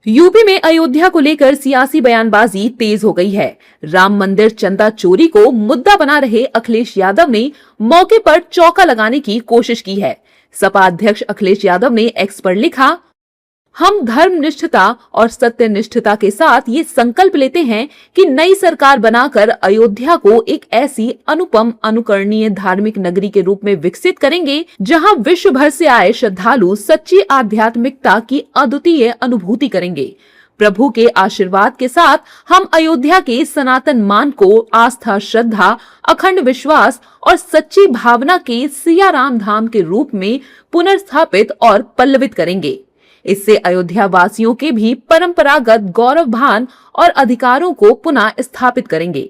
UP में अयोध्या को लेकर सियासी बयानबाजी तेज हो गई है। राम मंदिर चंदा चोरी को मुद्दा बना रहे अखिलेश यादव ने मौके पर चौका लगाने की कोशिश की है। सपा अध्यक्ष अखिलेश यादव ने एक्स पर लिखा, हम धर्मनिष्ठता और सत्यनिष्ठता के साथ ये संकल्प लेते हैं कि नई सरकार बनाकर अयोध्या को एक ऐसी अनुपम अनुकरणीय धार्मिक नगरी के रूप में विकसित करेंगे जहां विश्व भर से आए श्रद्धालु सच्ची आध्यात्मिकता की अद्वितीय अनुभूति करेंगे। प्रभु के आशीर्वाद के साथ हम अयोध्या के सनातन मान को आस्था, श्रद्धा, अखंड विश्वास और सच्ची भावना के सिया राम धाम के रूप में पुनर्स्थापित और पल्लवित करेंगे। इससे अयोध्या वासियों के भी परंपरागत गौरवभान और अधिकारों को पुनः स्थापित करेंगे।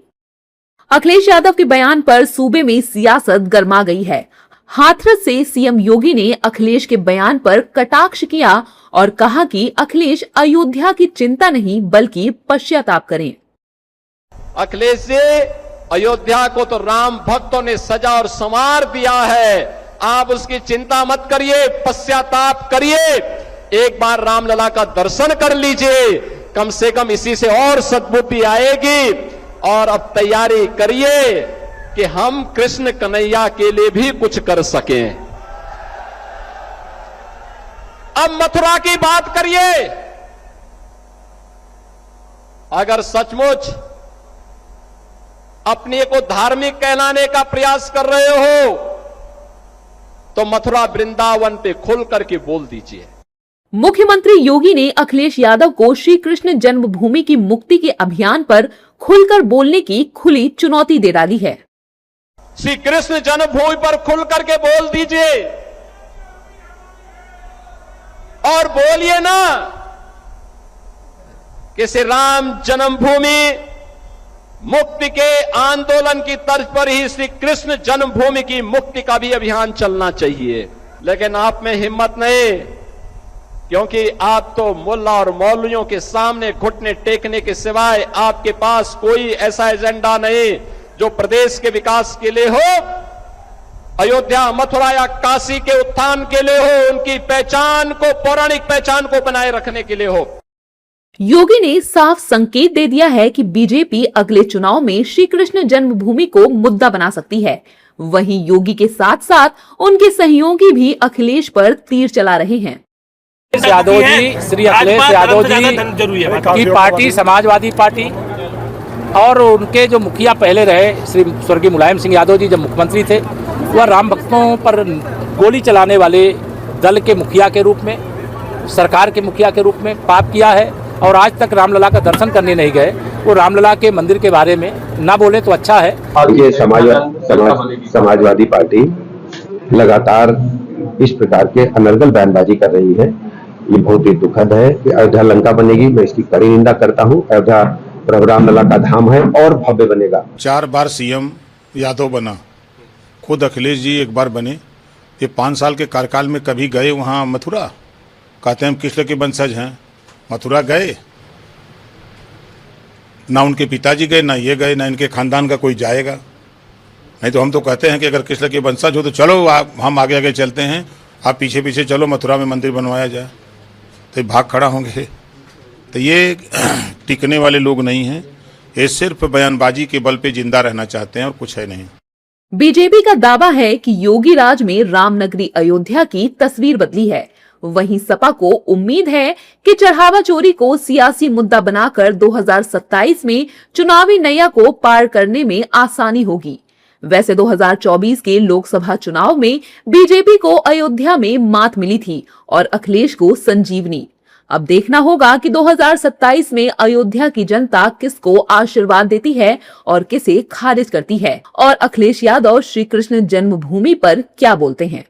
अखिलेश यादव के बयान पर सूबे में सियासत गर्मा गई है। हाथरस से सीएम योगी ने अखिलेश के बयान पर कटाक्ष किया और कहा कि अखिलेश अयोध्या की चिंता नहीं बल्कि पश्चाताप करें। अखिलेश जी, अयोध्या को तो राम भक्तों ने सजा और संवार दिया है, आप उसकी चिंता मत करिए, पश्चाताप करिए, एक बार रामलला का दर्शन कर लीजिए, कम से कम इसी से और सद्बुद्धि आएगी। और अब तैयारी करिए कि हम कृष्ण कन्हैया के लिए भी कुछ कर सकें। अब मथुरा की बात करिए। अगर सचमुच अपने को धार्मिक कहलाने का प्रयास कर रहे हो तो मथुरा वृंदावन पे खुल करके बोल दीजिए। मुख्यमंत्री योगी ने अखिलेश यादव को श्री कृष्ण जन्मभूमि की मुक्ति के अभियान पर खुलकर बोलने की खुली चुनौती दे डाली है। श्री कृष्ण जन्मभूमि पर खुल करके बोल दीजिए और बोलिए ना कि श्री राम जन्मभूमि मुक्ति के आंदोलन की तर्ज पर ही श्री कृष्ण जन्मभूमि की मुक्ति का भी अभियान चलना चाहिए। लेकिन आप में हिम्मत नहीं, क्योंकि आप तो मुल्ला और मौलवियों के सामने घुटने टेकने के सिवाय आपके पास कोई ऐसा एजेंडा नहीं जो प्रदेश के विकास के लिए हो, अयोध्या, मथुरा या काशी के उत्थान के लिए हो, उनकी पहचान को, पौराणिक पहचान को बनाए रखने के लिए हो। योगी ने साफ संकेत दे दिया है कि बीजेपी अगले चुनाव में श्री कृष्ण जन्मभूमि को मुद्दा बना सकती है। वहीं योगी के साथ साथ उनके सहयोगी भी अखिलेश पर तीर चला रहे हैं। यादव जी, श्री अखिलेश यादव जी की पार्टी समाजवादी पार्टी और उनके जो मुखिया पहले रहे श्री स्वर्गीय मुलायम सिंह यादव जी जब मुख्यमंत्री थे, वह राम भक्तों पर गोली चलाने वाले दल के मुखिया के रूप में, सरकार के मुखिया के रूप में पाप किया है और आज तक रामलला का दर्शन करने नहीं गए। वो रामलला के मंदिर के बारे में ना बोले तो अच्छा है। ये समाजवादी पार्टी लगातार इस प्रकार के अनर्गल बयानबाजी कर रही है। ये बहुत ही दुखद है कि अयोध्या लंका बनेगी, मैं इसकी कड़ी निंदा करता हूँ। अयोध्या प्रभु रामलला का धाम है और भव्य बनेगा। 4 बार सीएम यादव बना, खुद अखिलेश जी एक बार बने। ये 5 साल के कार्यकाल में कभी गए वहाँ मथुरा? कहते हैं हम कृष्ण के वंशज हैं, मथुरा गए? ना उनके पिताजी गए, ना ये गए, ना इनके खानदान का कोई जाएगा। नहीं तो हम तो कहते हैं कि अगर कृष्ण के वंशज हो तो चलो हम आगे आगे चलते हैं, आप पीछे पीछे चलो, मथुरा में मंदिर बनवाया जाए। तो भाग खड़ा होंगे। तो ये टिकने वाले लोग नहीं हैं, ये सिर्फ बयानबाजी के बल पे जिंदा रहना चाहते हैं और कुछ है नहीं। बीजेपी का दावा है कि योगी राज में रामनगरी अयोध्या की तस्वीर बदली है। वहीं सपा को उम्मीद है कि चढ़ावा चोरी को सियासी मुद्दा बनाकर 2027 में चुनावी नैया को पार करने में आसानी होगी। वैसे 2024 के लोकसभा चुनाव में बीजेपी को अयोध्या में मात मिली थी और अखिलेश को संजीवनी। अब देखना होगा कि 2027 में अयोध्या की जनता किसको आशीर्वाद देती है और किसे खारिज करती है और अखिलेश यादव श्री कृष्ण जन्मभूमि पर क्या बोलते हैं।